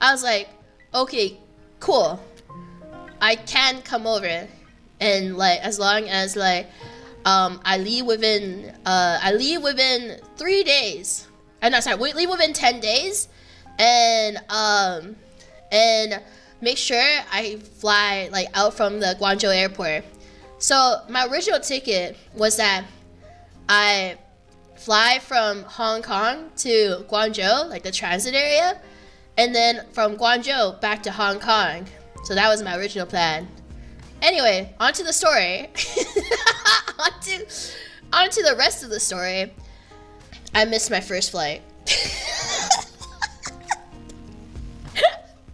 I was like, okay, cool. I can come over, and like as long as like I leave within 3 days. No, sorry, we leave within 10 days, and make sure I fly like out from the Guangzhou airport. So my original ticket was that I fly from Hong Kong to Guangzhou, like the transit area, and then from Guangzhou back to Hong Kong. So that was my original plan. Anyway, on to the story. on to the rest of the story. I missed my first flight.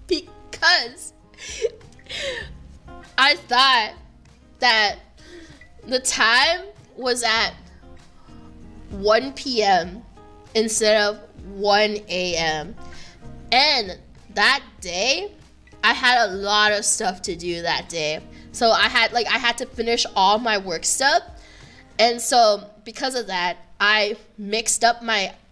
Because I thought that the time was at 1 p.m. instead of 1 a.m. And that day, I had a lot of stuff to do that day. So I had to finish all my work stuff. And so because of that, I mixed up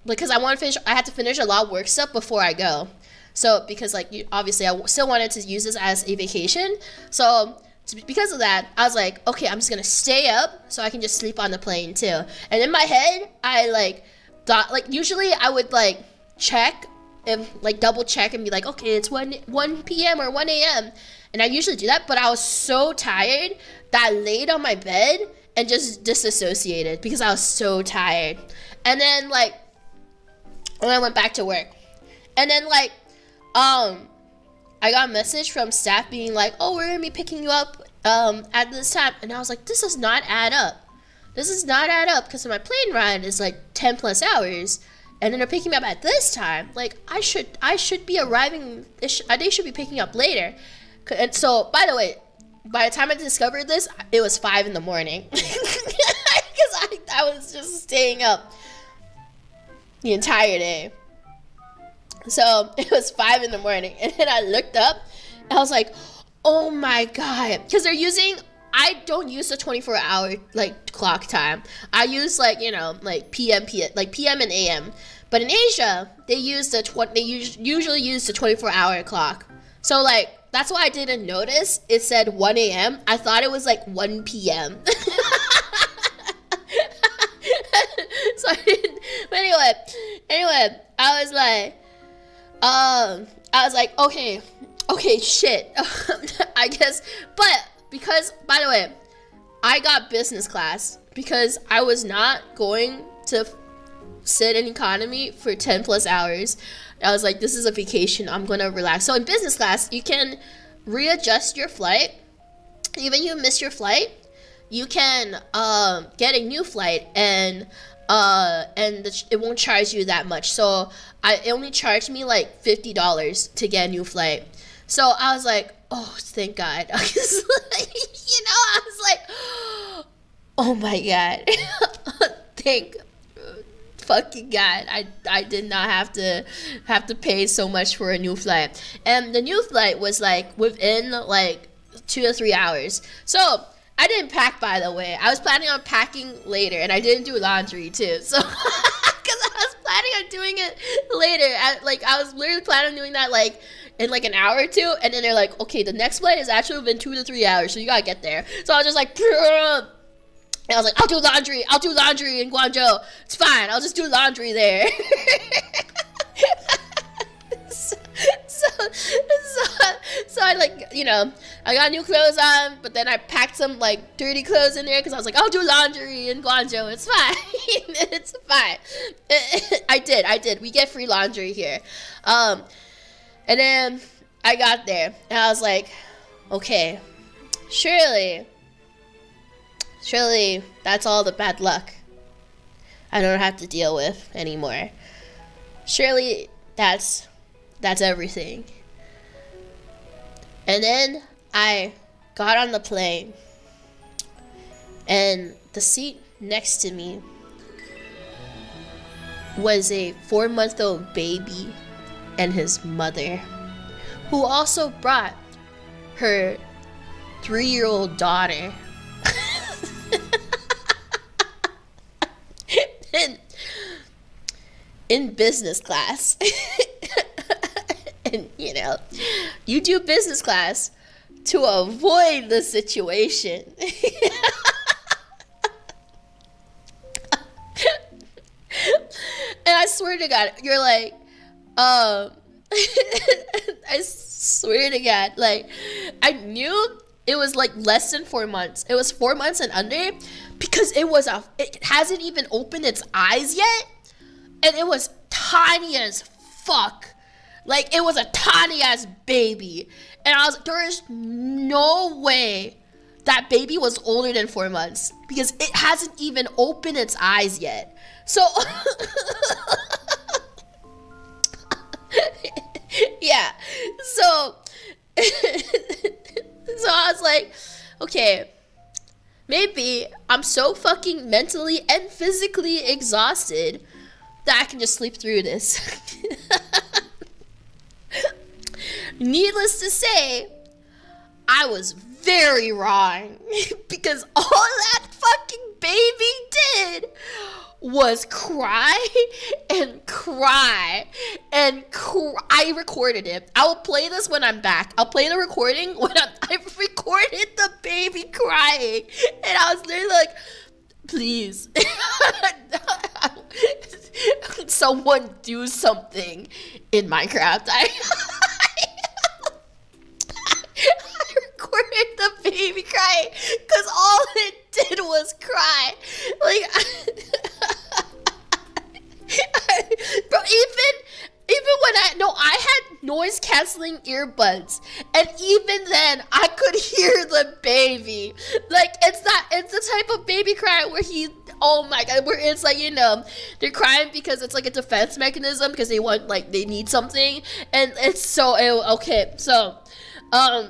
because I had to finish a lot of work stuff before I go. So because obviously I still wanted to use this as a vacation. So because of that, I was like, okay, I'm just gonna stay up so I can just sleep on the plane too. And in my head, I thought usually I would check if double check and be like, okay, it's 1 p.m. or 1 a.m. And I usually do that, but I was so tired that I laid on my bed and just disassociated because I was so tired. And then when I went back to work, and then I got a message from staff being like, oh, we're gonna be picking you up at this time. And I was like, this does not add up. This does not add up because my plane ride is 10 plus hours. And then they're picking me up at this time. I should be arriving, they should be picking up later. And so, by the way, by the time I discovered this, it was 5 in the morning. Because I was just staying up the entire day. So it was 5 in the morning, and then I looked up, and I was like, "Oh my god!" Because I don't use the 24-hour clock time. I use PM and AM. But in Asia, they usually use the 24-hour clock. So that's why I didn't notice it said 1 a.m. I thought it was 1 p.m. So I didn't. But anyway, I was like, okay, shit. I guess, but because, by the way, I got business class because I was not going to sit in economy for 10 plus hours. I was like, this is a vacation. I'm going to relax. So in business class, you can readjust your flight. Even if you miss your flight, you can get a new flight and it won't charge you that much. So it only charged me $50 to get a new flight. So I was like, oh, thank God. I was like, oh my God. Thank fucking God. I did not have to pay so much for a new flight. And the new flight was within 2 to 3 hours. So I didn't pack, by the way. I was planning on packing later, and I didn't do laundry too. So, because I was planning on doing it later. I was literally planning on doing that in an hour or two, and then they're like, okay, the next flight is actually within 2 to 3 hours, so you gotta get there. So I was just and I was like, I'll do laundry in Guangzhou. It's fine. I'll just do laundry there. So I got new clothes on, but then I packed some dirty clothes in there because I was like, I'll do laundry in Guangzhou. It's fine. It's fine. I did. We get free laundry here. And then I got there and I was like, okay, surely that's all the bad luck I don't have to deal with anymore. Surely that's everything. And then I got on the plane, and the seat next to me was a 4-month-old baby and his mother, who also brought her 3-year-old daughter. in business class. and you do business class to avoid the situation. And I swear to God, you're like, I swear to God, like, I knew it was like less than 4 months. It was 4 months and under, because it hasn't even opened its eyes yet, and it was tiny as fuck. Like, it was a tiny ass baby, and I was like, there is no way that baby was older than 4 months, because it hasn't even opened its eyes yet. So, yeah, so I was like, okay, maybe I'm so fucking mentally and physically exhausted that I can just sleep through this. Needless to say, I was very wrong, because all that fucking baby did was cry and cry and cry. I recorded it. I will play this when I'm back. I'll play the recording when I recorded the baby crying, and I was literally like, please, someone do something in Minecraft. I recorded the baby crying because all it did was cry. Like, bro, even when I had noise canceling earbuds, and even then I could hear the baby. Like, it's the type of baby cry where oh my God, where it's like, they're crying because it's like a defense mechanism, because they need something, and it's so, okay, so, I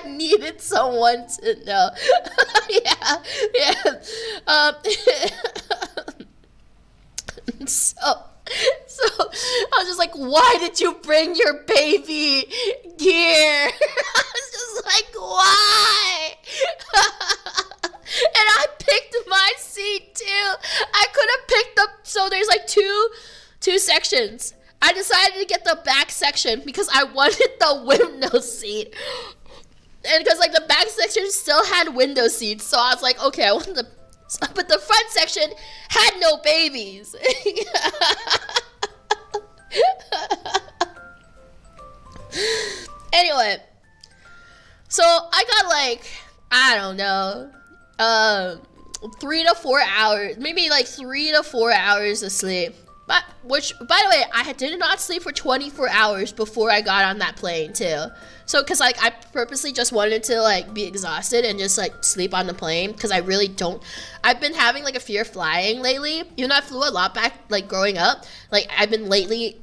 needed someone to know. yeah. So I was just like, why did you bring your baby here? I was just like, why? And I picked my seat too. I could have picked up, so there's like two sections. I decided to get the back section because I wanted the window seat. And because like the back section still had window seats, so I was like, okay, I want but the front section had no babies. Anyway, so I got like, I don't know, 3 to 4 hours, maybe like 3 to 4 hours of sleep. But which, by the way, I did not sleep for 24 hours before I got on that plane too. So, cause like I purposely just wanted to like be exhausted and just like sleep on the plane, cause I really don't. I've been having like a fear of flying lately. You know, I flew a lot back like growing up. Like I've been lately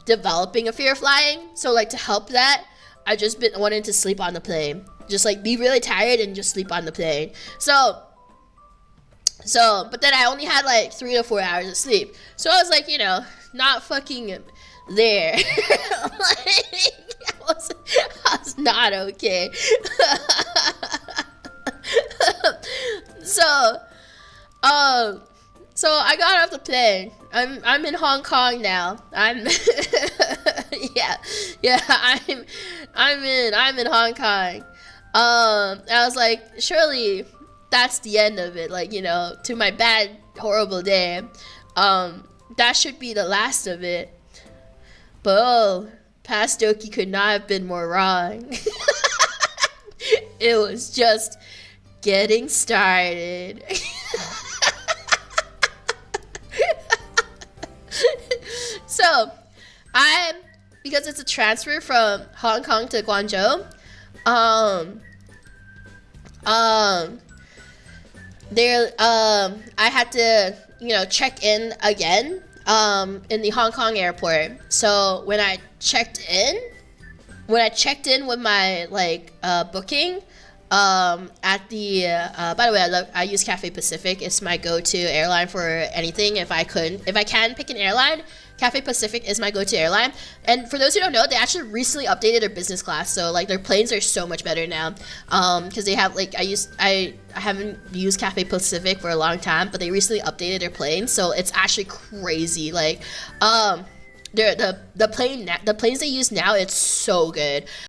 developing a fear of flying. So like to help that, I just been wanting to sleep on the plane. Just like be really tired and just sleep on the plane. So, but then I only had like 3 to 4 hours of sleep. So I was like, not fucking there. Like, I was not okay. So I got off the plane. I'm in Hong Kong now. I'm I'm in Hong Kong. I was like, surely that's the end of it, like, to my bad, horrible day. That should be the last of it. But past Doki could not have been more wrong. It was just getting started. So, because it's a transfer from Hong Kong to Guangzhou, I had to, check in again, in the Hong Kong airport. So when I checked in with my booking, at the, by the way, I use Cathay Pacific. It's my go-to airline for anything. If I can pick an airline, Cathay Pacific is my go-to airline. And for those who don't know, they actually recently updated their business class, so like their planes are so much better now. Because they have I haven't used Cathay Pacific for a long time, but they recently updated their planes, so it's actually crazy. the planes they use now, it's so good.